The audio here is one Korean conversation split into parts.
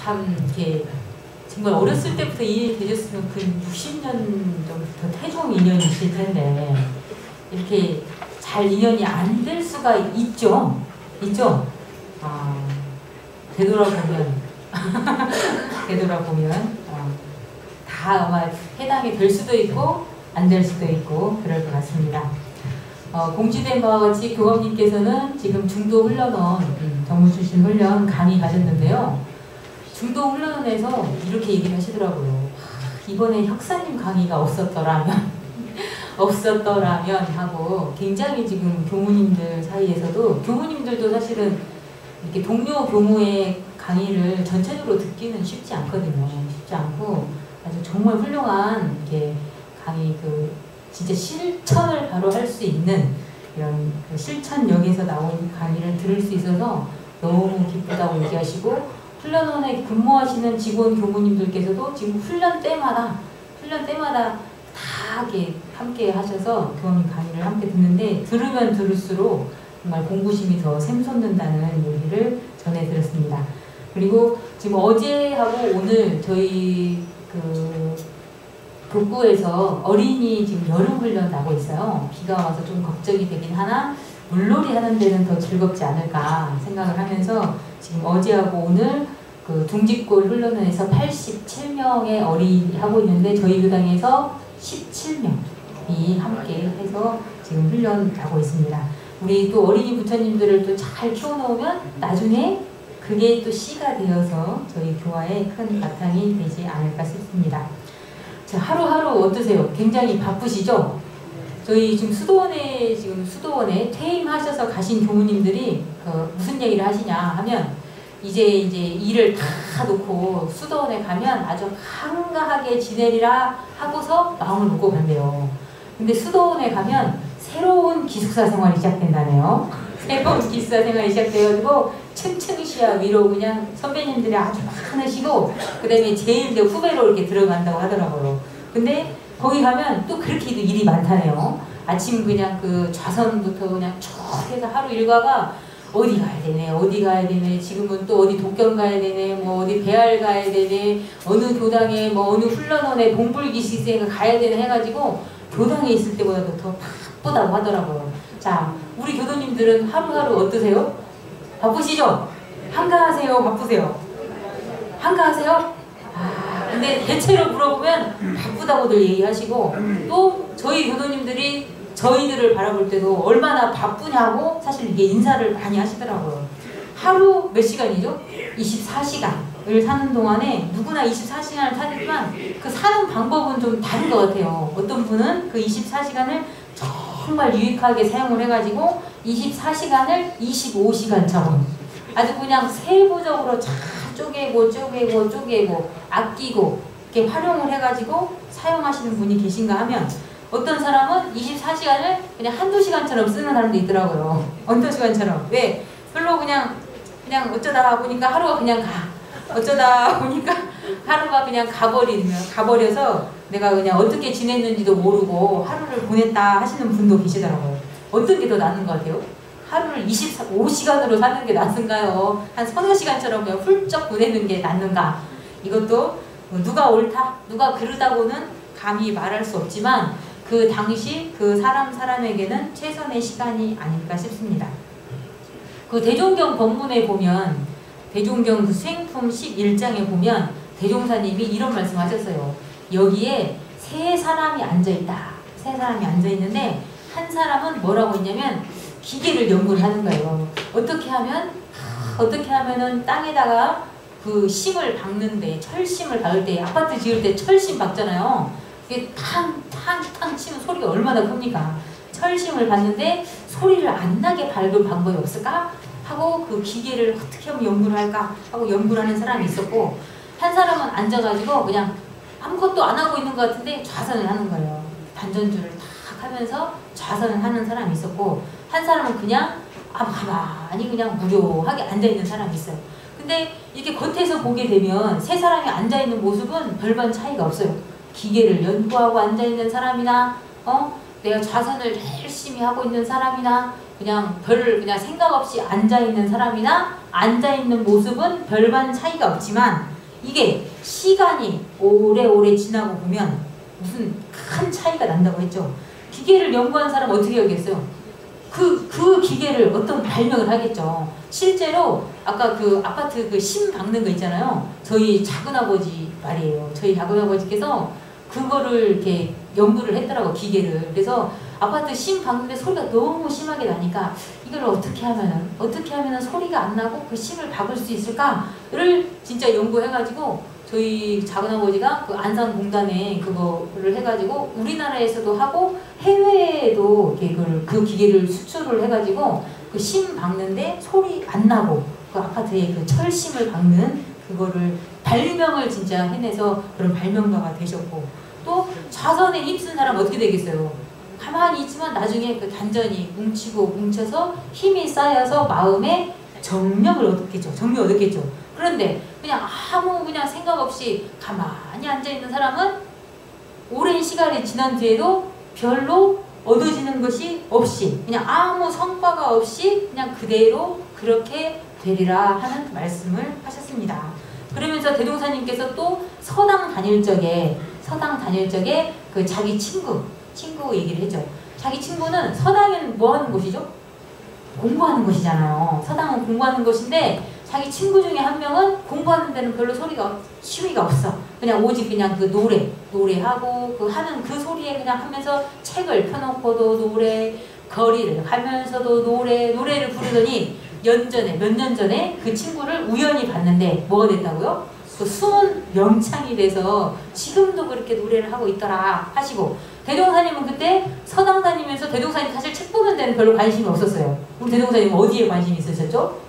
참 이렇게 정말 어렸을 때부터 인연이 되셨으면 그 60년 전부터 태종 인연이실 텐데 이렇게 잘 인연이 안 될 수가 있죠? 있죠? 되돌아보면 되돌아보면 다 아마 해당이 될 수도 있고 안 될 수도 있고 그럴 것 같습니다. 공지된 바와 같이 교감님께서는 지금 중도 훈련원 정무 출신 훈련 강의 가셨는데요. 중도 훈련원에서 이렇게 얘기를 하시더라고요. 이번에 혁사님 강의가 없었더라면 하고 굉장히 지금 교무님들 사이에서도 교무님들도 사실은 이렇게 동료 교무의 강의를 전체적으로 듣기는 쉽지 않거든요. 쉽지 않고 아주 정말 훌륭한 이렇게 강의 진짜 실천을 바로 할 수 있는 이런 실천력에서 나온 강의를 들을 수 있어서 너무 기쁘다고 얘기하시고 훈련원에 근무하시는 직원 교무님들께서도 지금 훈련 때마다 다 이렇게 함께 하셔서 교원 강의를 함께 듣는데 들으면 들을수록 정말 공부심이 더 샘솟는다는 얘기를 전해 들었습니다. 그리고 지금 어제하고 오늘 저희 북구에서 어린이 지금 여름훈련 나고 있어요. 비가 와서 좀 걱정이 되긴 하나 물놀이 하는 데는 더 즐겁지 않을까 생각을 하면서 지금 어제하고 오늘 둥직골 훈련원에서 87명의 어린이 하고 있는데 저희 교당에서 17명이 함께 해서 지금 훈련하고 있습니다. 우리 또 어린이 부처님들을 또 잘 키워놓으면 나중에 그게 또 씨가 되어서 저희 교화에 큰 바탕이 되지 않을까 싶습니다. 자, 하루하루 어떠세요? 굉장히 바쁘시죠? 저희 지금 수도원에 퇴임하셔서 가신 교무님들이 무슨 얘기를 하시냐 하면 이제 일을 다 놓고 수도원에 가면 아주 한가하게 지내리라 하고서 마음을 먹고 간대요. 근데 수도원에 가면 새로운 기숙사 생활이 시작된다네요. 새로운 기숙사 생활이 시작돼가지고 층층시야 위로 그냥 선배님들이 아주 많으시고 그 다음에 제일 이제 후배로 이렇게 들어간다고 하더라고요. 근데 거기 가면 또 그렇게도 일이 많다네요. 아침 그냥 좌선부터 그냥 쭉 해서 하루 일과가 어디 가야 되네, 지금은 또 어디 독경 가야 되네, 뭐 어디 배알 가야 되네, 어느 교당에 뭐 어느 훈련원에 동불기시생가 가야 되네 해가지고 교당에 있을 때보다도 더 바쁘다고 하더라고요. 자, 우리 교도님들은 하루하루 어떠세요? 바쁘시죠? 한가하세요? 바쁘세요? 한가하세요? 근데 대체로 물어보면 바쁘다고들 얘기하시고 또 저희 교도님들이 저희들을 바라볼 때도 얼마나 바쁘냐고 사실 이게 인사를 많이 하시더라고요. 하루 몇 시간이죠? 24시간을 사는 동안에 누구나 24시간을 사지만 그 사는 방법은 좀 다른 것 같아요. 어떤 분은 그 24시간을 정말 유익하게 사용을 해가지고 24시간을 25시간처럼 아주 그냥 세부적으로 잘 쪼개고 아끼고 이렇게 활용을 해가지고 사용하시는 분이 계신가 하면 어떤 사람은 24시간을 그냥 한두 시간처럼 쓰는 사람도 있더라고요. 어떤 시간처럼. 왜? 별로 그냥 어쩌다 보니까 하루가 그냥 어쩌다 보니까 하루가 그냥 가버려서 내가 그냥 어떻게 지냈는지도 모르고 하루를 보냈다 하시는 분도 계시더라고요. 어떤 게 더 낫는 것 같아요? 하루를 25시간으로 사는 게 낫은가요? 한 서너 시간처럼 그냥 훌쩍 보내는 게 낫는가? 이것도 누가 옳다, 누가 그르다고는 감히 말할 수 없지만 그 당시 그 사람에게는 최선의 시간이 아닐까 싶습니다. 그 대종경 법문에 보면 대종경 그 수행품 11장에 보면 대종사님이 이런 말씀하셨어요. 여기에 세 사람이 앉아있다. 세 사람이 앉아있는데 한 사람은 뭐라고 했냐면 기계를 연구를 하는 거예요. 어떻게 하면은 땅에다가 그 심을 박는데 철심을 박을 때 아파트 지을 때 철심 박잖아요. 이게 탕 치면 소리가 얼마나 큽니까? 철심을 박는데 소리를 안 나게 밟을 방법이 없을까? 하고 그 기계를 어떻게 하면 연구를 할까? 하고 연구를 하는 사람이 있었고 한 사람은 앉아가지고 그냥 아무것도 안 하고 있는 것 같은데 좌선을 하는 거예요. 단전줄을 탁 하면서 좌선을 하는 사람이 있었고 한 사람은 그냥 가만히 그냥 무료하게 앉아있는 사람이 있어요. 근데 이렇게 겉에서 보게 되면 세 사람이 앉아있는 모습은 별반 차이가 없어요. 기계를 연구하고 앉아있는 사람이나 내가 좌선을 열심히 하고 있는 사람이나 그냥 생각 없이 앉아있는 사람이나 앉아있는 모습은 별반 차이가 없지만 이게 시간이 오래오래 지나고 보면 무슨 큰 차이가 난다고 했죠. 기계를 연구한 사람 어떻게 하겠어요? 그 기계를 어떤 발명을 하겠죠. 실제로 아까 그 아파트 그 심 박는 거 있잖아요. 저희 작은아버지 말이에요. 저희 작은아버지께서 그거를 이렇게 연구를 했더라고, 기계를. 그래서 아파트 심 박는데 소리가 너무 심하게 나니까 이걸 어떻게 하면은 소리가 안 나고 그 심을 박을 수 있을까를 진짜 연구해가지고 저희 작은아버지가 그 안산공단에 그거를 해가지고 우리나라에서도 하고 해외에도 이렇게 그 기계를 수출을 해가지고 그 심 박는데 소리 안 나고 그 아파트에 그 철심을 박는 그거를 발명을 진짜 해내서 그런 발명가가 되셨고, 또 자선에 힘쓴 사람 어떻게 되겠어요? 가만히 있지만 나중에 그 단전이 뭉쳐서 힘이 쌓여서 마음에 정력을 얻겠죠. 그런데 그냥 아무 생각 없이 가만히 앉아있는 사람은 오랜 시간이 지난 뒤에도 별로 얻어지는 것이 없이 그냥 아무 성과가 없이 그냥 그대로 그렇게 되리라 하는 말씀을 하셨습니다. 그러면서 대동사님께서 또 서당 다닐 적에 그 자기 친구 얘기를 했죠. 자기 친구는 서당은 뭐 하는 곳이죠? 공부하는 곳이잖아요. 서당은 공부하는 곳인데 자기 친구 중에 한 명은 공부하는 데는 별로 취미가 없어. 그냥 오직 그냥 그 노래하고 그 하는 그 소리에 그냥 하면서 책을 펴놓고도 노래, 거리를 가면서도 노래를 부르더니 몇 년 전에 그 친구를 우연히 봤는데 뭐가 됐다고요? 그 숨은 명창이 돼서 지금도 그렇게 노래를 하고 있더라 하시고, 대동사님은 그때 서당 다니면서 대동사님 사실 책 보는 데는 별로 관심이 없었어요. 우리 대동사님은 어디에 관심이 있으셨죠?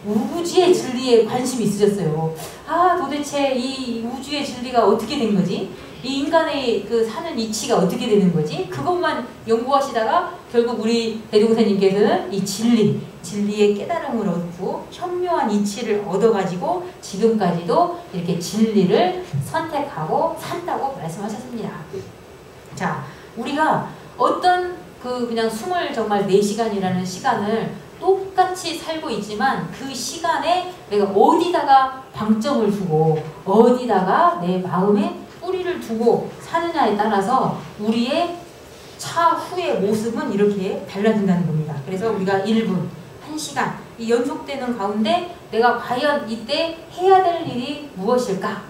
우주의 진리에 관심이 있으셨어요. 아, 도대체 이 우주의 진리가 어떻게 된 거지? 이 인간의 그 사는 이치가 어떻게 되는 거지? 그것만 연구하시다가 결국 우리 대동사님께서는 이 진리의 깨달음을 얻고 현묘한 이치를 얻어가지고 지금까지도 이렇게 진리를 선택하고 산다고 말씀하셨습니다. 자, 우리가 어떤 그냥 24시간이라는 시간을 똑같이 살고 있지만 그 시간에 내가 어디다가 방점을 두고 어디다가 내 마음에 뿌리를 두고 사느냐에 따라서 우리의 차후의 모습은 이렇게 달라진다는 겁니다. 그래서 우리가 1분, 1시간 이 연속되는 가운데 내가 과연 이때 해야 될 일이 무엇일까?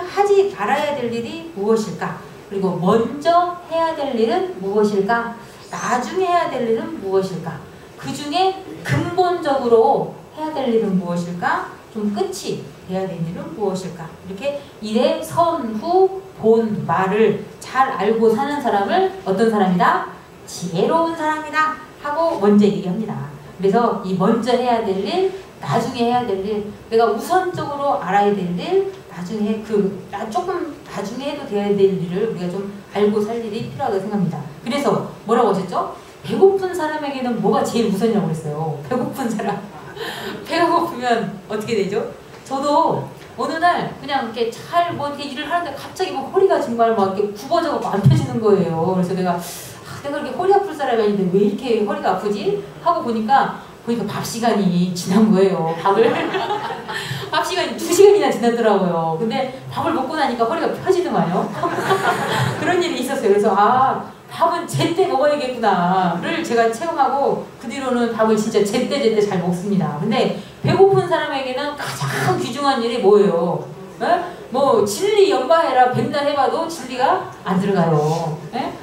하지 말아야 될 일이 무엇일까? 그리고 먼저 해야 될 일은 무엇일까? 나중에 해야 될 일은 무엇일까? 그 중에 근본적으로 해야 될 일은 무엇일까? 좀 끝이 돼야 될 일은 무엇일까? 이렇게 일의 선, 후, 본, 말을 잘 알고 사는 사람을 어떤 사람이다? 지혜로운 사람이다 하고 먼저 얘기합니다. 그래서 이 먼저 해야 될 일, 나중에 해야 될 일, 내가 우선적으로 알아야 될 일, 나중에 조금 나중에 해도 돼야 될 일을 우리가 좀 알고 살 일이 필요하다고 생각합니다. 그래서 뭐라고 하셨죠? 배고픈 사람에게는 뭐가 제일 우선이라고 그랬어요. 배고픈 사람. 배가 고프면 어떻게 되죠? 저도 어느 날 그냥 이렇게 잘 이렇게 일을 하는데 갑자기 허리가 정말 이렇게 굽어져서 안 펴지는 거예요. 그래서 내가 이렇게 허리 아플 사람이 아닌데 왜 이렇게 허리가 아프지? 하고 보니까 밥 시간이 지난 거예요. 밥 시간이 2시간이나 지났더라고요. 근데 밥을 먹고 나니까 허리가 펴지더만요. 그런 일이 있었어요. 그래서 밥은 제때 먹어야겠구나를 제가 체험하고 그 뒤로는 밥을 진짜 제때 잘 먹습니다. 근데 배고픈 사람에게는 가장 귀중한 일이 뭐예요? 진리 연바해라 백날 해봐도 진리가 안 들어가요.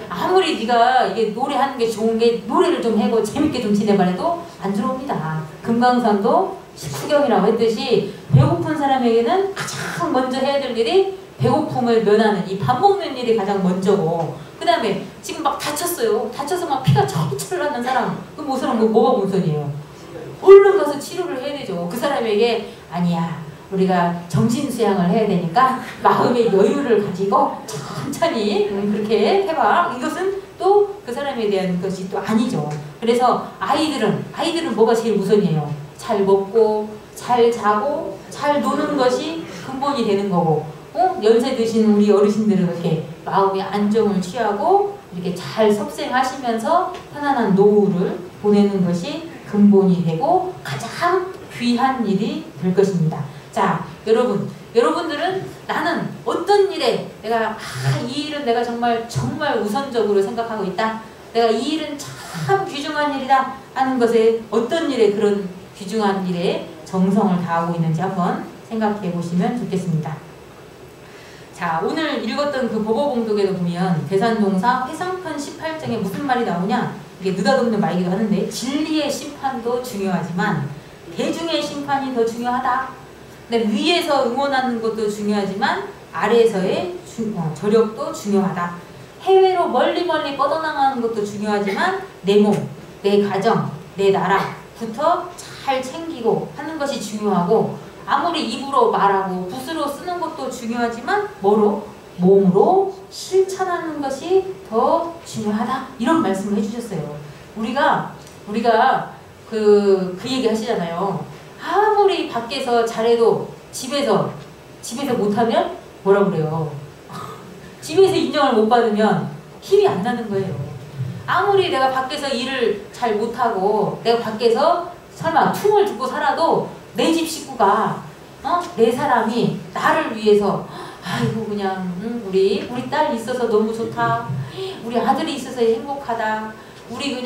아무리 네가 이게 노래하는 게 좋은 게 노래를 좀 해고 재밌게 좀 지내봐도 안 들어옵니다. 금강산도 식후경이라고 했듯이 배고픈 사람에게는 가장 먼저 해야 될 일이 배고픔을 면하는 이 밥 먹는 일이 가장 먼저고, 그 다음에 지금 다쳤어요. 다쳐서 피가 철철 나는 사람, 그 사람 뭐가 우선이에요? 얼른 가서 치료를 해야 되죠. 그 사람에게 아니야, 우리가 정신수양을 해야 되니까 마음의 여유를 가지고 천천히 그렇게 해봐. 이것은 또 그 사람에 대한 것이 또 아니죠. 그래서 아이들은 뭐가 제일 우선이에요? 잘 먹고 잘 자고 잘 노는 것이 근본이 되는 거고, 연세 드신 우리 어르신들은 이렇게 마음의 안정을 취하고 이렇게 잘 섭생하시면서 편안한 노후를 보내는 것이 근본이 되고 가장 귀한 일이 될 것입니다. 자, 여러분들은 나는 어떤 일에 내가 이 일은 내가 정말 우선적으로 생각하고 있다. 내가 이 일은 참 귀중한 일이다 하는 것에 어떤 일에 그런 귀중한 일에 정성을 다하고 있는지 한번 생각해 보시면 좋겠습니다. 자, 오늘 읽었던 그 법어봉독에도 보면 대산동사 회상편 18장에 무슨 말이 나오냐, 이게 느닷없는 말이기도 하는데 진리의 심판도 중요하지만 대중의 심판이 더 중요하다. 근데 위에서 응원하는 것도 중요하지만 아래에서의 저력도 중요하다. 해외로 멀리 뻗어나가는 것도 중요하지만 내 몸, 내 가정, 내 나라부터 잘 챙기고 하는 것이 중요하고, 아무리 입으로 말하고 붓으로 쓰는 것도 중요하지만 몸으로 실천하는 것이 더 중요하다. 이런 말씀을 해주셨어요. 우리가 그 얘기 하시잖아요. 아무리 밖에서 잘해도 집에서 못하면 뭐라 그래요? 집에서 인정을 못 받으면 힘이 안 나는 거예요. 아무리 내가 밖에서 일을 잘 못하고 내가 밖에서 설마 퉁을 듣고 살아도 내 집 식구가 내 사람이 나를 위해서 아이고 그냥 우리 딸 있어서 너무 좋다. 우리 아들이 있어서 행복하다. 우리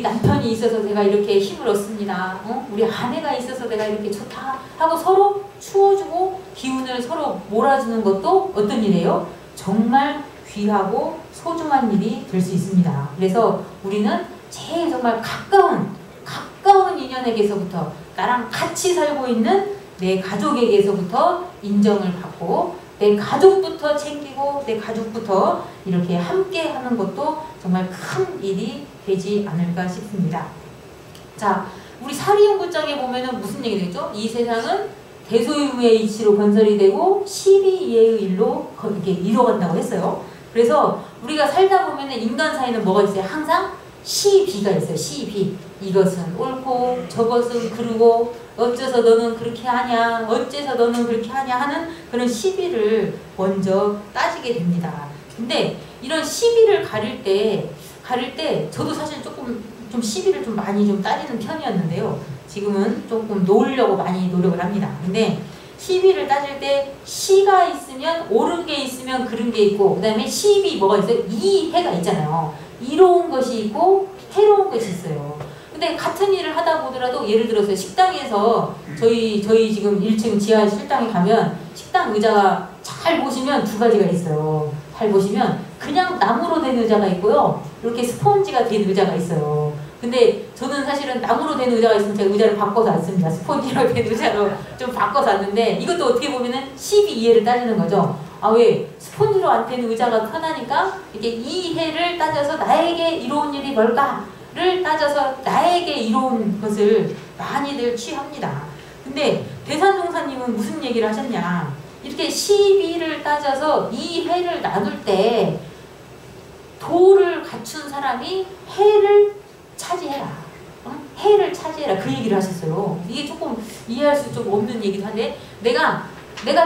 남편이 있어서 내가 이렇게 힘을 얻습니다. 우리 아내가 있어서 내가 이렇게 좋다 하고 서로 추워주고 기운을 서로 몰아주는 것도 어떤 일이에요? 정말 귀하고 소중한 일이 될 수 있습니다. 그래서 우리는 제일 정말 가까운 인연에게서부터 나랑 같이 살고 있는 내 가족에게서부터 인정을 받고 내 가족부터 챙기고 내 가족부터 이렇게 함께 하는 것도 정말 큰 일이 되지 않을까 싶습니다. 자, 우리 사리연구장에 보면은 무슨 얘기 되죠? 이 세상은 대소유의 이치로 건설이 되고 시비이해의 일로 이렇게 이루어간다고 했어요. 그래서 우리가 살다 보면은 인간 사이는 뭐가 있어요? 항상 시비가 있어요. 시비. 이것은 옳고 저것은 그르고 어째서 너는 그렇게 하냐, 어째서 너는 그렇게 하냐 하는 그런 시비를 먼저 따지게 됩니다. 근데 이런 시비를 가릴 때 저도 사실 조금 좀 시비를 좀 많이 좀 따지는 편이었는데요. 지금은 조금 놓으려고 많이 노력을 합니다. 근데 시비를 따질 때 시가 있으면 옳은 게 있으면 그른 게 있고, 그 다음에 시비 뭐가 있어요? 이해가 있잖아요. 이로운 것이 있고 해로운 것이 있어요. 근데 같은 일을 하다 보더라도 예를 들어서 식당에서 저희 지금 1층 지하 식당에 가면 식당 의자가 잘 보시면 두 가지가 있어요. 잘 보시면 그냥 나무로 된 의자가 있고요. 이렇게 스펀지가 된 의자가 있어요. 근데 저는 사실은 나무로 된 의자가 있으면 제가 의자를 바꿔서 앉습니다. 스펀지로 된 의자로 좀 바꿔서 앉는데, 이것도 어떻게 보면은 시비이해를 따지는 거죠. 아, 왜? 스펀지로 안 된 의자가 편하니까 이렇게 이해를 따져서 나에게 이로운 일이 뭘까를 따져서 나에게 이로운 것을 많이들 취합니다. 근데 대산동사님은 무슨 얘기를 하셨냐? 이렇게 시비를 따져서 이해를 나눌 때 도를 갖춘 사람이 해를 차지해라. 해를 차지해라. 그 얘기를 하셨어요. 이게 조금 이해할 수 좀 없는 얘기도 한데, 내가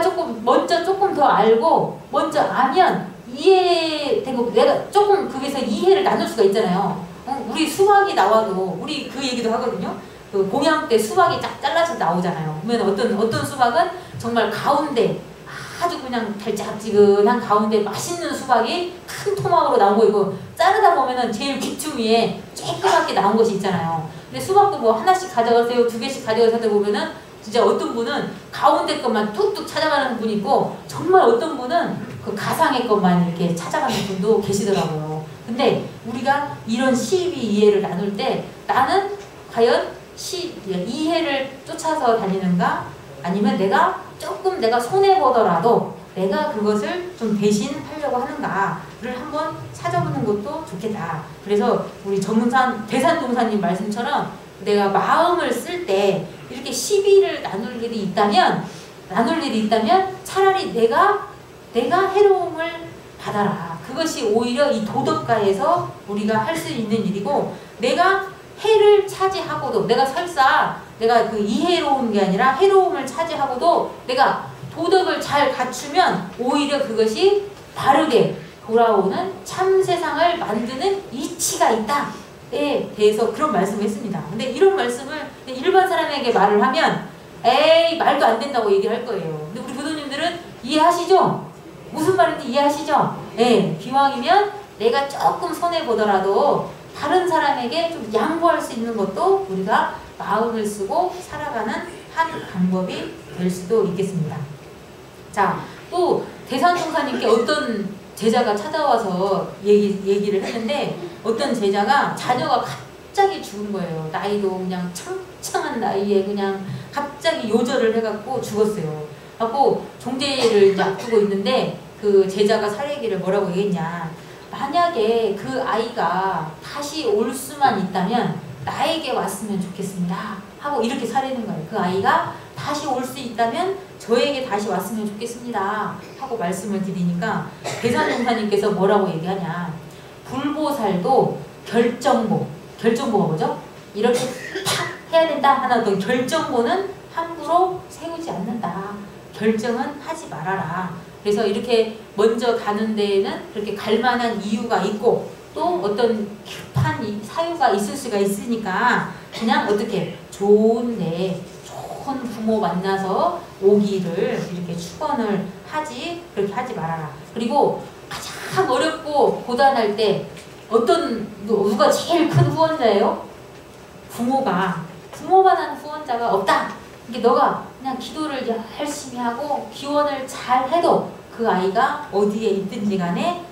조금 더 알고 먼저 아면 이해되고 내가 조금 거기서 이해를 나눌 수가 있잖아요. 우리 수박이 나와도 우리 그 얘기도 하거든요. 그 공양 때 수박이 쫙 잘라서 나오잖아요. 그러면 어떤 수박은 정말 가운데 아주 그냥 달짝지근한 가운데 맛있는 수박이 큰 토막으로 나오고 있고, 자르다 보면은 제일 귀퉁이에 쬐끄맣게 나온 것이 있잖아요. 근데 수박도 뭐 하나씩 가져가세요, 두 개씩 가져가서 하다 보면은 진짜 어떤 분은 가운데 것만 뚝뚝 찾아가는 분이 있고, 정말 어떤 분은 그 가상의 것만 이렇게 찾아가는 분도 계시더라고요. 근데 우리가 이런 시비 이해를 나눌 때 나는 과연 이해를 쫓아서 다니는가, 아니면 내가 손해보더라도 내가 그것을 좀 대신하려고 하는가를 한번 찾아보는 것도 좋겠다. 그래서 우리 대산동사님 말씀처럼 내가 마음을 쓸 때 이렇게 시비를 나눌 일이 있다면 차라리 내가 해로움을 받아라. 그것이 오히려 이 도덕가에서 우리가 할 수 있는 일이고, 내가 해를 차지하고도 내가 그 이해로운 게 아니라 해로움을 차지하고도 내가 도덕을 잘 갖추면 오히려 그것이 바르게 돌아오는 참 세상을 만드는 이치가 있다에 대해서 그런 말씀을 했습니다. 근데 이런 말씀을 일반 사람에게 말을 하면 에이 말도 안 된다고 얘기를 할 거예요. 근데 우리 교도님들은 이해하시죠? 무슨 말인지 이해하시죠? 네, 기왕이면 내가 조금 손해보더라도 다른 사람에게 좀 양보할 수 있는 것도 우리가 마음을 쓰고 살아가는 한 방법이 될 수도 있겠습니다. 자, 또 대산종사님께 어떤 제자가 찾아와서 얘기를 했는데, 어떤 제자가 자녀가 갑자기 죽은 거예요. 나이도 그냥 창창한 나이에 그냥 갑자기 요절을 해갖고 죽었어요. 하고 종제를 이제 앞두고 있는데 그 제자가 사례기를 뭐라고 얘기했냐. 만약에 그 아이가 다시 올 수만 있다면 나에게 왔으면 좋겠습니다. 하고 이렇게 사례는 거예요. 그 아이가 다시 올 수 있다면 저에게 다시 왔으면 좋겠습니다. 하고 말씀을 드리니까 대산종사님께서 뭐라고 얘기하냐. 불보살도 결정보가 뭐죠? 이렇게 탁 해야 된다 하는 어떤 결정보는 함부로 세우지 않는다. 결정은 하지 말아라. 그래서 이렇게 먼저 가는 데에는 그렇게 갈 만한 이유가 있고 또 어떤 급한 사유가 있을 수가 있으니까 그냥 어떻게 좋은데 좋은 부모 만나서 오기를 이렇게 축원을 하지, 그렇게 하지 말아라. 그리고 가장 어렵고 고단할 때 누가 제일 큰 후원자예요? 부모만한 후원자가 없다. 이게 너가 그냥 기도를 열심히 하고 기원을 잘 해도 그 아이가 어디에 있든지 간에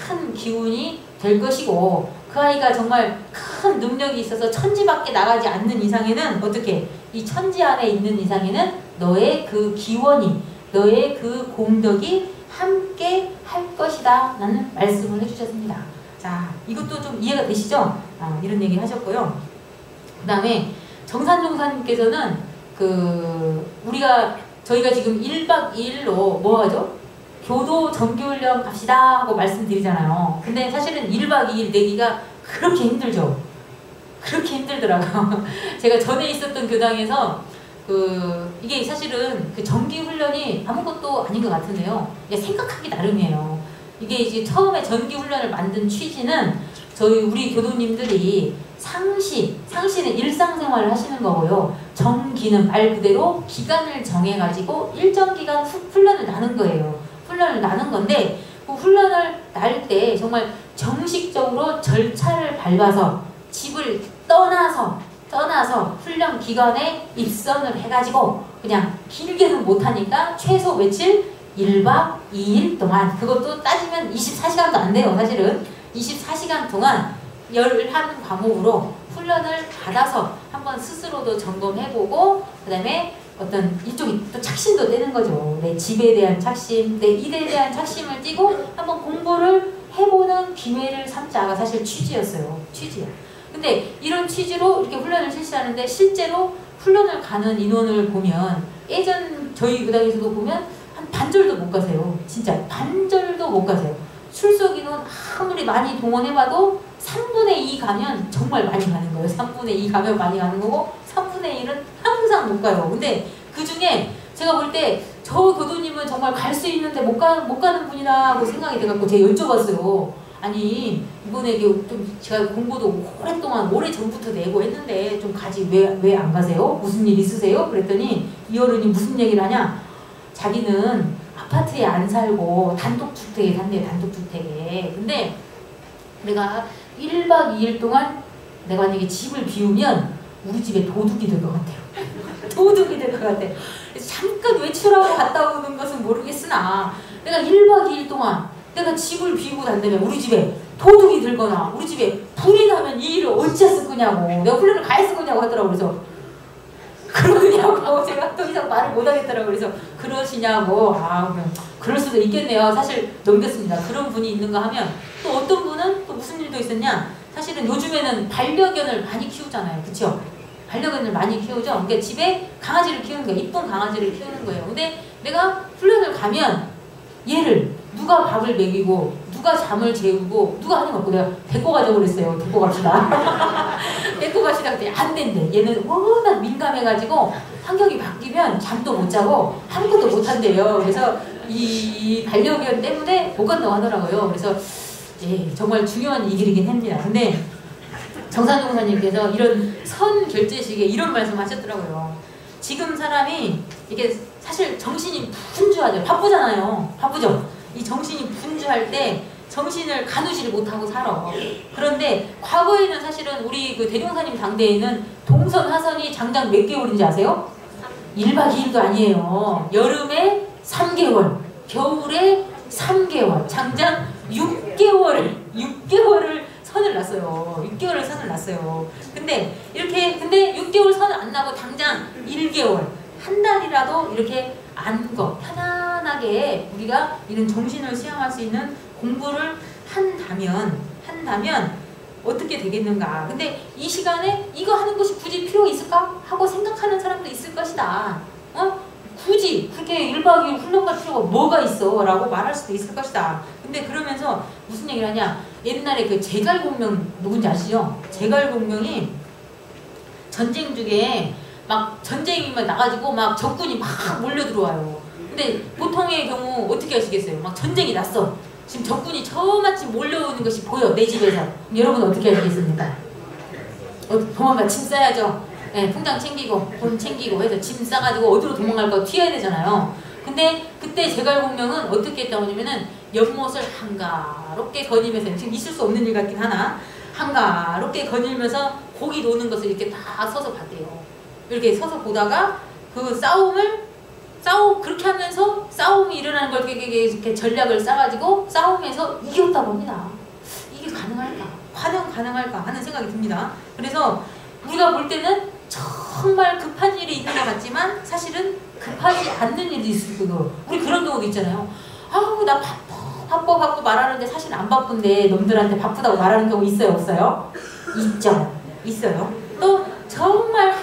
큰 기운이 될 것이고, 그 아이가 정말 큰 능력이 있어서 천지 밖에 나가지 않는 이상에는 어떻게 이 천지 안에 있는 이상에는 너의 그 기원이, 너의 그 공덕이 함께 할 것이다 라는 말씀을 해주셨습니다. 자, 이것도 좀 이해가 되시죠? 이런 얘기 하셨고요. 그 다음에 정산종사님께서는 저희가 지금 1박 2일로 뭐 하죠? 교도 정기훈련 갑시다 하고 말씀드리잖아요. 근데 사실은 1박 2일 내기가 그렇게 힘들죠. 그렇게 힘들더라고요. 제가 전에 있었던 교당에서 이게 사실은 그 정기훈련이 아무것도 아닌 것 같은데요. 생각하기 나름이에요. 이게 이제 처음에 정기훈련을 만든 취지는 우리 교도님들이 상시는 일상생활을 하시는 거고요. 정기는 말 그대로 기간을 정해가지고 일정 기간 훈련을 나는 거예요. 훈련을 나는 건데 그 훈련을 날 때 정말 정식적으로 절차를 밟아서 집을 떠나서 훈련 기간에 입선을 해가지고 그냥 길게는 못하니까 최소 며칠? 1박 2일 동안, 그것도 따지면 24시간도 안 돼요. 사실은 24시간 동안 11과목으로 훈련을 받아서 한번 스스로도 점검해보고 그 다음에 어떤 일종의 또 착심도 되는 거죠. 내 집에 대한 착심, 내 일에 대한 착심을 띠고 한번 공부를 해보는 기회를 삼자가 사실 취지였어요. 취지요. 근데 이런 취지로 이렇게 훈련을 실시하는데 실제로 훈련을 가는 인원을 보면 예전 저희 교당에서도 보면 한 반절도 못 가세요. 진짜 반절도 못 가세요. 출석 인원 아무리 많이 동원해봐도 3분의 2 가면 정말 많이 가는 거예요. 3분의 2 가면 많이 가는 거고 3분의 1은 항상 못 가요. 근데 그 중에 제가 볼 때 저 교도님은 정말 갈 수 있는데 못 가는 분이다 하고 생각이 돼갖고 제가 여쭤봤어요. 아니 이번에 좀 제가 공부도 오래전부터 내고 했는데 좀 가지 왜 안 가세요? 무슨 일 있으세요? 그랬더니 이 어른이 무슨 얘기를 하냐. 자기는 아파트에 안 살고 단독주택에 산대요. 단독주택에. 근데 내가 1박 2일 동안 내가 만약에 집을 비우면 우리 집에 도둑이 될 것 같아요. 도둑이 될 것 같아. 그래서 잠깐 외출하고 갔다 오는 것은 모르겠으나 내가 1박 2일 동안 내가 집을 비우고 난다면 우리 집에 도둑이 들거나 우리 집에 불이 나면 이 일을 어찌했을 거냐고, 내가 훈련을 가 했을 거냐고 하더라고. 그래서 그러냐고 제가 또 이상 말을 못하겠더라고. 그래서 그러시냐고. 그럴 수도 있겠네요. 사실 넘겼습니다. 그런 분이 있는가 하면 또 어떤 분은 또 무슨 일도 있었냐. 사실은 요즘에는 반려견을 많이 키우잖아요. 그쵸? 반려견을 많이 키우죠. 그러니까 집에 강아지를 키우는 거예요. 이쁜 강아지를 키우는 거예요. 근데 내가 훈련을 가면 얘를 누가 밥을 먹이고 누가 잠을 재우고 누가 하는 거 없고 내가 데리고 가자고 그랬어요. 데리고 갑시다. 데리고 갑시다. 그랬더니 안 된대. 얘는 워낙 민감해가지고 환경이 바뀌면 잠도 못 자고 아무것도 못 한대요. 그래서 이 반려견 때문에 못 간다고 하더라고요. 그래서 정말 중요한 일이긴 합니다. 근데 정산종사님께서 이런 선 결제식에 이런 말씀 하셨더라고요. 지금 사람이 이게 사실 정신이 분주하죠. 바쁘잖아요. 바쁘죠. 이 정신이 분주할 때 정신을 가누지를 못하고 살아. 그런데 과거에는 사실은 우리 그 대종사님 당대에는 동선 하선이 장장 몇 개월인지 아세요? 1박 2일도 아니에요. 여름에 3개월, 겨울에 3개월, 장장 6개월을 선을 놨어요. 6개월을 선을 놨어요. 근데 6개월 선을 안 나고 당장 1개월, 한 달이라도 이렇게 안거 편안하게 우리가 이런 정신을 수양할 수 있는 공부를 한다면 어떻게 되겠는가. 근데 이 시간에 이거 하는 것이 굳이 필요 있을까? 하고 생각하는 사람도 있을 것이다. 굳이 그렇게 1박 2일 훈련 갈 필요가 뭐가 있어? 라고 말할 수도 있을 것이다. 근데 그러면서 무슨 얘기를 하냐. 옛날에 그 제갈공명 누군지 아시죠? 제갈공명이 전쟁 중에 막 전쟁이 막 나가지고 막 적군이 막 몰려 들어와요. 근데 보통의 경우 어떻게 하시겠어요? 막 전쟁이 났어. 지금 적군이 저마치 몰려오는 것이 보여, 내 집에서. 여러분 어떻게 하시겠습니까? 도망가, 짐 싸야죠. 네, 통장 챙기고 돈 챙기고 해서 짐 싸가지고 어디로 도망갈까 튀어야 되잖아요. 근데 그때 제갈공명은 어떻게 했다고 하냐면은 연못을 한가롭게 거닐면서, 지금 있을 수 없는 일 같긴 하나, 한가롭게 거닐면서 고기 노는 것을 이렇게 다 서서 봤대요. 이렇게 서서 보다가 그 그렇게 하면서 싸움이 일어나는 걸 이렇게 전략을 짜가지고 싸움에서 이겼다고 합니다. 이게 가능할까? 과연 가능할까? 하는 생각이 듭니다. 그래서 우리가 볼 때는 정말 급한 일이 있는 것 같지만 사실은 급하지 않는 일이 있을 거고, 우리 그런 경우도 있잖아요. 아우 나 바빠 말하는데 사실 안 바쁜데 놈들한테 바쁘다고 말하는 경우 있어요, 없어요? 있어요. 또 정말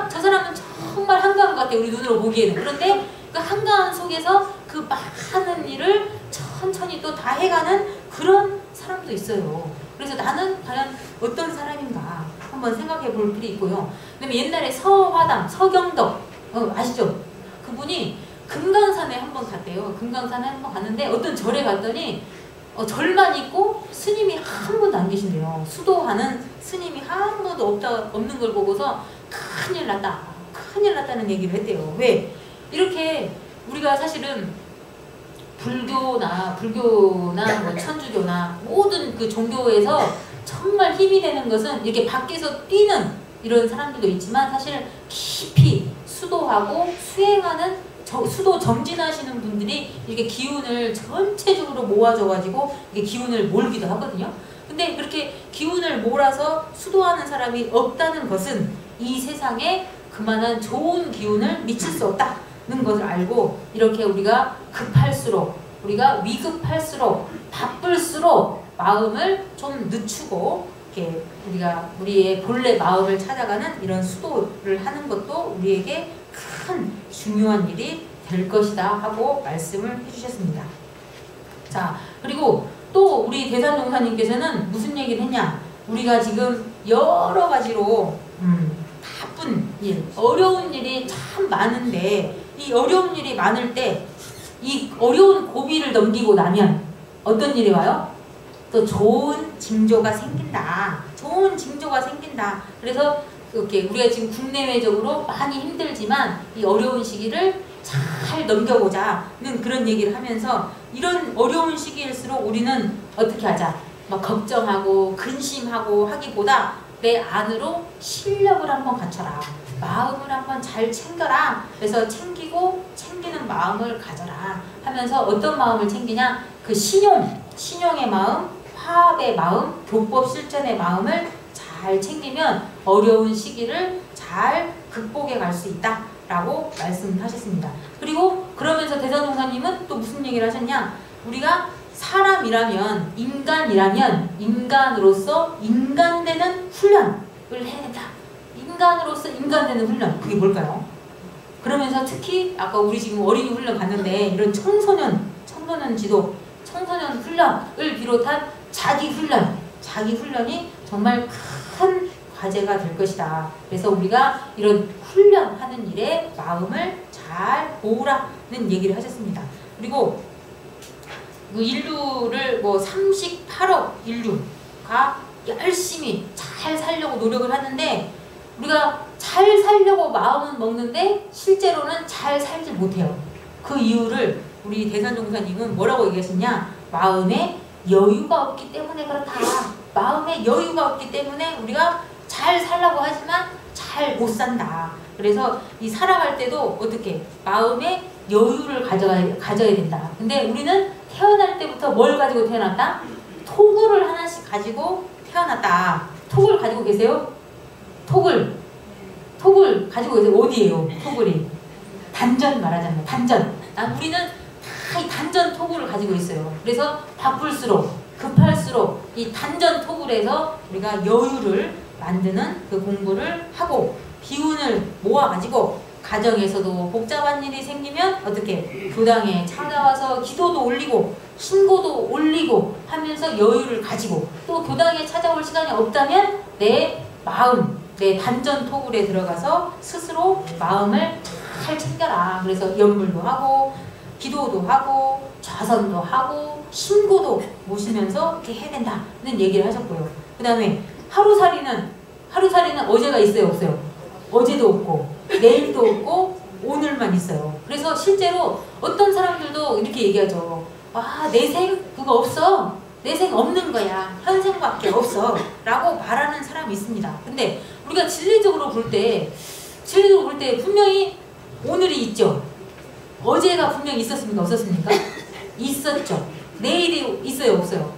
저 사람은 정말 한가한 것 같아요, 우리 눈으로 보기에는. 그런데 그 한가한 속에서 그 많은 일을 천천히 또 다 해가는 그런 사람도 있어요. 그래서 나는 과연 어떤 사람인가 한번 생각해 볼 필요 있고요. 그다음에 옛날에 서경덕 아시죠? 그분이 금강산에 한번 갔대요. 금강산에 한번 갔는데 어떤 절에 갔더니 절만 있고 스님이 한 분도 안 계신대요. 수도하는 스님이 한 분도 없는 걸 보고서 큰일 났다는 얘기를 했대요. 왜? 이렇게 우리가 사실은 불교나 뭐 천주교나 모든 그 종교에서 정말 힘이 되는 것은 이렇게 밖에서 뛰는 이런 사람들도 있지만 사실 깊이 수도하고 수행하는 수도 정진하시는 분들이 이렇게 기운을 전체적으로 모아줘가지고 이게 기운을 몰기도 하거든요. 근데 그렇게 기운을 몰아서 수도하는 사람이 없다는 것은 이 세상에 그만한 좋은 기운을 미칠 수 없다는 것을 알고, 이렇게 우리가 급할수록, 우리가 위급할수록, 바쁠수록 마음을 좀 늦추고 이렇게 우리의 본래 마음을 찾아가는 이런 수도를 하는 것도 우리에게 큰 중요한 일이 될 것이다 하고 말씀을 해주셨습니다. 자, 그리고 또 우리 대산종사님께서는 무슨 얘기를 했냐. 우리가 지금 여러 가지로 바쁜 일, 어려운 일이 참 많은데 이 어려운 일이 많을 때 이 어려운 고비를 넘기고 나면 어떤 일이 와요? 또 좋은 징조가 생긴다. 좋은 징조가 생긴다. 그래서 이렇게 우리가 지금 국내외적으로 많이 힘들지만 이 어려운 시기를 잘 넘겨보자는 그런 얘기를 하면서, 이런 어려운 시기일수록 우리는 어떻게 하자? 막 걱정하고 근심하고 하기보다 내 안으로 실력을 한번 갖춰라. 마음을 한번 잘 챙겨라. 그래서 챙기는 마음을 가져라 하면서 어떤 마음을 챙기냐? 그 신용의 마음, 화합의 마음, 교법 실천의 마음을 잘 챙기면 어려운 시기를 잘 극복해 갈 수 있다 라고 말씀하셨습니다. 그리고 그러면서 대산종사님은 또 무슨 얘기를 하셨냐? 우리가 사람이라면, 인간이라면 인간으로서 인간되는 훈련을 해야 된다. 인간으로서 인간되는 훈련, 그게 뭘까요? 그러면서 특히 아까 우리 지금 어린이 훈련 갔는데 이런 청소년 지도, 청소년 훈련을 비롯한 자기 훈련이 정말 큰 과제가 될 것이다. 그래서 우리가 이런 훈련하는 일에 마음을 잘 모으라는 얘기를 하셨습니다. 그리고 그 인류를 38억 인류가 열심히 잘 살려고 노력을 하는데, 우리가 잘 살려고 마음은 먹는데 실제로는 잘 살지 못해요. 그 이유를 우리 대산종사님은 뭐라고 얘기하셨냐? 마음에 여유가 없기 때문에 그렇다. 마음에 여유가 없기 때문에 우리가 잘 살라고 하지만 잘 못 산다. 그래서 이 살아갈 때도 어떻게 마음에 여유를 가져야 된다. 근데 우리는 태어날 때부터 뭘 가지고 태어났다? 토굴을 하나씩 가지고 태어났다. 토굴 가지고 계세요? 토굴 가지고 계세요? 어디예요? 토굴이 단전 말하자면 단전. 우리는 다 이 단전 토굴을 가지고 있어요. 그래서 바쁠수록 급할수록 이 단전 토굴에서 우리가 여유를 만드는 그 공부를 하고 기운을 모아가지고 가정에서도 복잡한 일이 생기면 어떻게 교당에 찾아와서 기도도 올리고 신고도 올리고 하면서 여유를 가지고 또 교당에 찾아올 시간이 없다면 내 마음, 내 단전 토굴에 들어가서 스스로 마음을 잘 챙겨라. 그래서 연물도 하고 기도도 하고 좌선도 하고 신고도 모시면서 이렇게 해야 된다는 얘기를 하셨고요. 그 다음에 하루살이는 어제가 있어요, 없어요? 어제도 없고 내일도 없고 오늘만 있어요. 그래서 실제로 어떤 사람들도 이렇게 얘기하죠. 아, 내생 그거 없어. 내생 없는 거야. 현생밖에 없어. 라고 말하는 사람이 있습니다. 근데 우리가 진리적으로 볼 때 분명히 오늘이 있죠. 어제가 분명히 있었습니까? 없었습니까? 있었죠. 내일이 있어요? 없어요?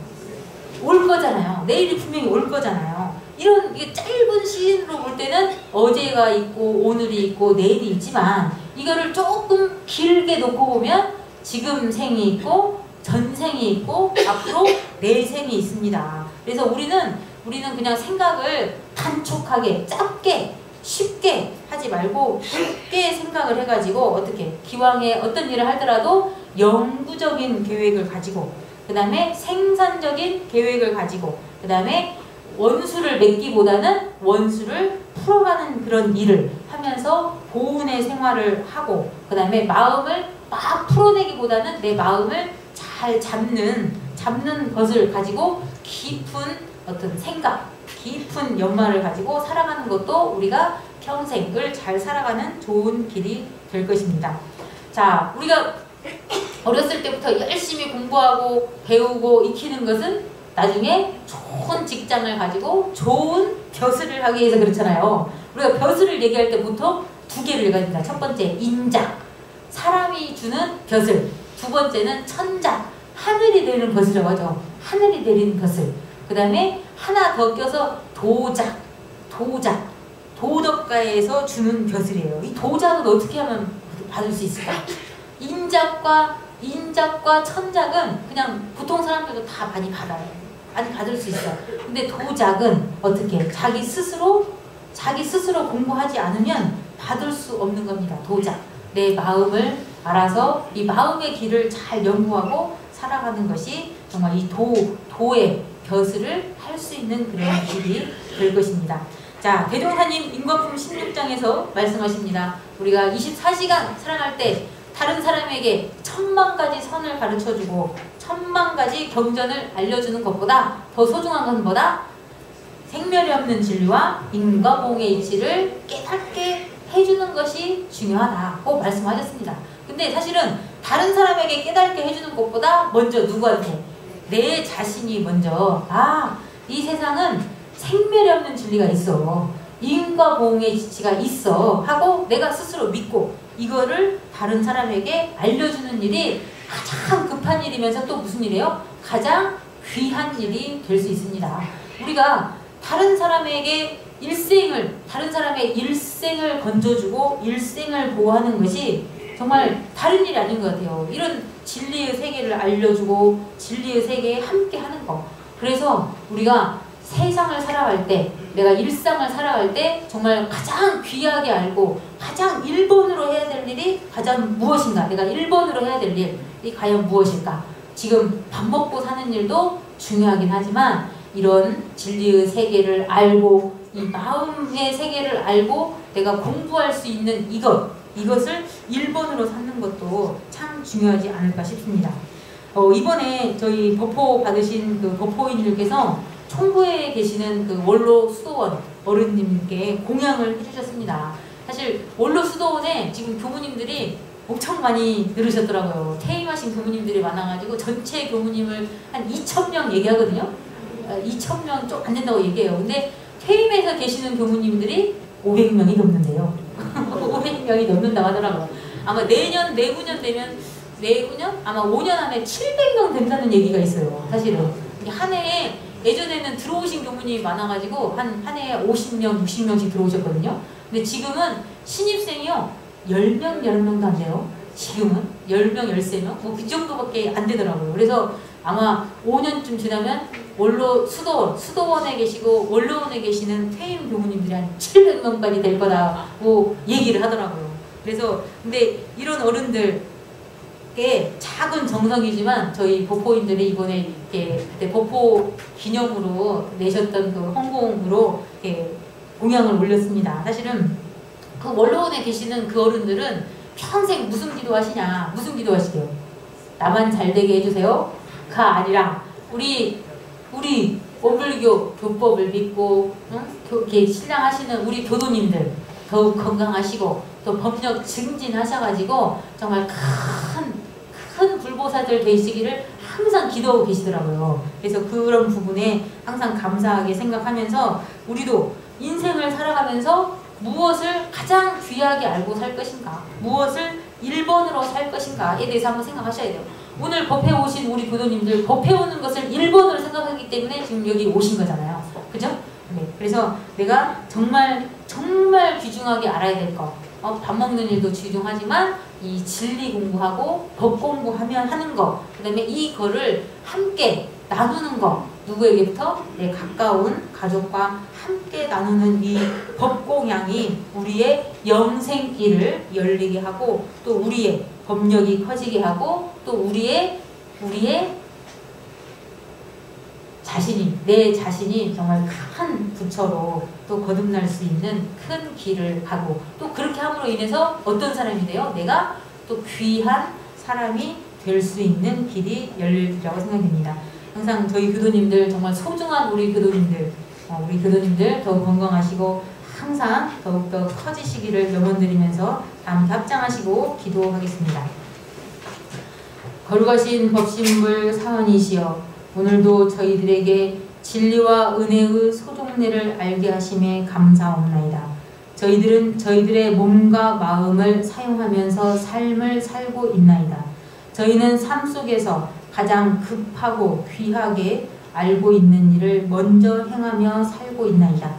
올 거잖아요. 내일이 분명히 올 거잖아요. 이런 이게 짧은 시간으로 볼 때는 어제가 있고 오늘이 있고 내일이 있지만 이거를 조금 길게 놓고 보면 지금 생이 있고 전생이 있고 앞으로 내생이 있습니다. 그래서 우리는 그냥 생각을 단촉하게 짧게 쉽게 하지 말고 깊게 생각을 해가지고 어떻게 기왕에 어떤 일을 하더라도 영구적인 계획을 가지고 그 다음에 생산적인 계획을 가지고 그 다음에 원수를 맺기보다는 원수를 풀어가는 그런 일을 하면서 보훈의 생활을 하고 그 다음에 마음을 막 풀어내기보다는 내 마음을 잘 잡는 것을 가지고 깊은 어떤 생각 깊은 연마를 가지고 살아가는 것도 우리가 평생을 잘 살아가는 좋은 길이 될 것입니다. 자, 우리가 어렸을 때부터 열심히 공부하고 배우고 익히는 것은 나중에 좋은 직장을 가지고 좋은 벼슬을 하기 위해서 그렇잖아요. 우리가 벼슬을 얘기할 때 보통 두 개를 얘기합니다. 첫 번째 인작, 사람이 주는 벼슬. 두 번째는 천작, 하늘이 내리는 벼슬이라고 하죠. 하늘이 내리는 벼슬. 그 다음에 하나 더 껴서 도작, 도덕가에서 주는 벼슬이에요. 이 도작은 어떻게 하면 받을 수 있을까? 인작과 천작은 그냥 보통 사람들도 다 많이 받아요. 많이 받을 수 있어. 근데 도작은 어떻게? 자기 스스로 공부하지 않으면 받을 수 없는 겁니다. 도작. 내 마음을 알아서 이 마음의 길을 잘 연구하고 살아가는 것이 정말 이 도의 벼슬을 할 수 있는 그런 길이 될 것입니다. 자, 대종사님 인과품 16장에서 말씀하십니다. 우리가 24시간 살아갈 때 다른 사람에게 1000만가지 선을 가르쳐주고 1000만가지 경전을 알려주는 것보다 더 소중한 건 뭐다? 생멸이 없는 진리와 인과보응의 이치를 깨닫게 해주는 것이 중요하다고 말씀하셨습니다. 근데 사실은 다른 사람에게 깨닫게 해주는 것보다 먼저 누구한테? 내 자신이 먼저 이 세상은 생멸이 없는 진리가 있어. 인과보응의 이치가 있어 하고 내가 스스로 믿고 이거를 다른 사람에게 알려주는 일이 가장 급한 일이면서 또 무슨 일이에요? 가장 귀한 일이 될 수 있습니다. 우리가 다른 사람의 일생을 건져주고 일생을 보호하는 것이 정말 다른 일이 아닌 것 같아요. 이런 진리의 세계를 알려주고 진리의 세계에 함께 하는 거. 그래서 우리가 세상을 살아갈 때, 내가 일상을 살아갈 때 정말 가장 귀하게 알고 가장 1번으로 해야 될 일이 가장 무엇인가? 내가 1번으로 해야 될 일이 과연 무엇일까? 지금 밥 먹고 사는 일도 중요하긴 하지만 이런 진리의 세계를 알고 이 마음의 세계를 알고 내가 공부할 수 있는 이것을 1번으로 삼는 것도 참 중요하지 않을까 싶습니다. 이번에 저희 법호 받으신 그 법호인들께서 총부에 계시는 그 원로 수도원 어른님께 공양을 해주셨습니다. 사실 원로 수도원에 지금 교무님들이 엄청 많이 늘으셨더라고요. 퇴임하신 교무님들이 많아가지고 전체 교무님을 한 2,000명 얘기하거든요. 2,000명 좀 안 된다고 얘기해요. 근데 퇴임해서 계시는 교무님들이 500명이 넘는데요. 500명이 넘는다고 하더라고요. 아마 내후년 되면 아마 5년 안에 700명 된다는 얘기가 있어요. 사실은 한 해에 예전에는 들어오신 교무님이 많아가지고 한 해에 50명, 60명씩 들어오셨거든요. 근데 지금은 신입생이요 10명, 10명도 안 돼요. 지금은 10명, 13명 뭐 그 정도밖에 안 되더라고요. 그래서 아마 5년쯤 지나면 원로 수도원에 계시고 원로원에 계시는 퇴임 교무님들이 한 700명까지 될 거다고 얘기를 하더라고요. 그래서 근데 이런 어른들께 작은 정성이지만 저희 법호인들이 이번에 이렇게 그때 법호 기념으로 내셨던 그 헌공으로 이렇게 공양을 올렸습니다. 사실은 그 원로원에 계시는 그 어른들은 평생 무슨 기도하시냐, 무슨 기도하시게요? 나만 잘되게 해주세요. 가 아니라 우리 원불교 교법을 믿고 이렇게 신앙하시는 우리 교도님들 더욱 건강하시고 또 법력 증진하셔가지고 정말 큰 불보살들 되시기를 항상 기도하고 계시더라고요. 그래서 그런 부분에 항상 감사하게 생각하면서 우리도 인생을 살아가면서 무엇을 가장 귀하게 알고 살 것인가, 무엇을 1번으로 살 것인가에 대해서 한번 생각하셔야 돼요. 오늘 법회 오신 우리 교도님들 법회 오는 것을 1번으로 생각하기 때문에 지금 여기 오신 거잖아요. 그죠? 네. 그래서 내가 정말 귀중하게 알아야 될 거. 밥 먹는 일도 귀중하지만 이 진리 공부하고 법 공부하면 하는 거. 그 다음에 이거를 함께 나누는 거. 누구에게부터? 내 가까운 가족과 함께 나누는 이 법공양이 우리의 영생길을 열리게 하고 또 우리의 법력이 커지게 하고 또 우리의 내 자신이 정말 큰 부처로 또 거듭날 수 있는 큰 길을 가고 또 그렇게 함으로 인해서 어떤 사람이 돼요? 내가 또 귀한 사람이 될 수 있는 길이 열리리라고 생각됩니다. 항상 저희 교도님들 정말 소중한 우리 교도님들 더욱 건강하시고 항상 더욱더 커지시기를 염원드리면서 다 함께 합장하시고 기도하겠습니다. 거룩하신 법신불 사원이시여 오늘도 저희들에게 진리와 은혜의 소종례를 알게 하심에 감사옵나이다. 저희들은 저희들의 몸과 마음을 사용하면서 삶을 살고 있나이다. 저희는 삶 속에서 가장 급하고 귀하게 알고 있는 일을 먼저 행하며 살고 있나이다.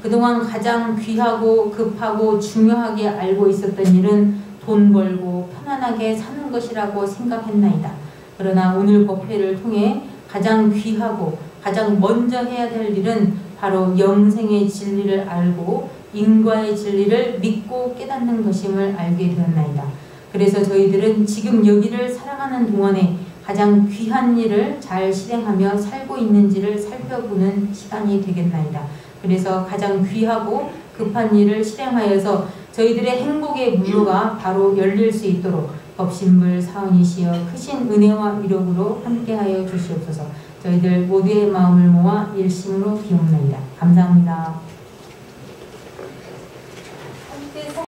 그동안 가장 귀하고 급하고 중요하게 알고 있었던 일은 돈 벌고 편안하게 사는 것이라고 생각했나이다. 그러나 오늘 법회를 통해 가장 귀하고 가장 먼저 해야 될 일은 바로 영생의 진리를 알고 인과의 진리를 믿고 깨닫는 것임을 알게 되었나이다. 그래서 저희들은 지금 여기를 살아가는 동안에 가장 귀한 일을 잘 실행하며 살고 있는지를 살펴보는 시간이 되겠나이다. 그래서 가장 귀하고 급한 일을 실행하여서 저희들의 행복의 문로가 바로 열릴 수 있도록 법신불 사원이시여 크신 은혜와 위력으로 함께하여 주시옵소서. 저희들 모두의 마음을 모아 일심으로 비옵나이다. 감사합니다.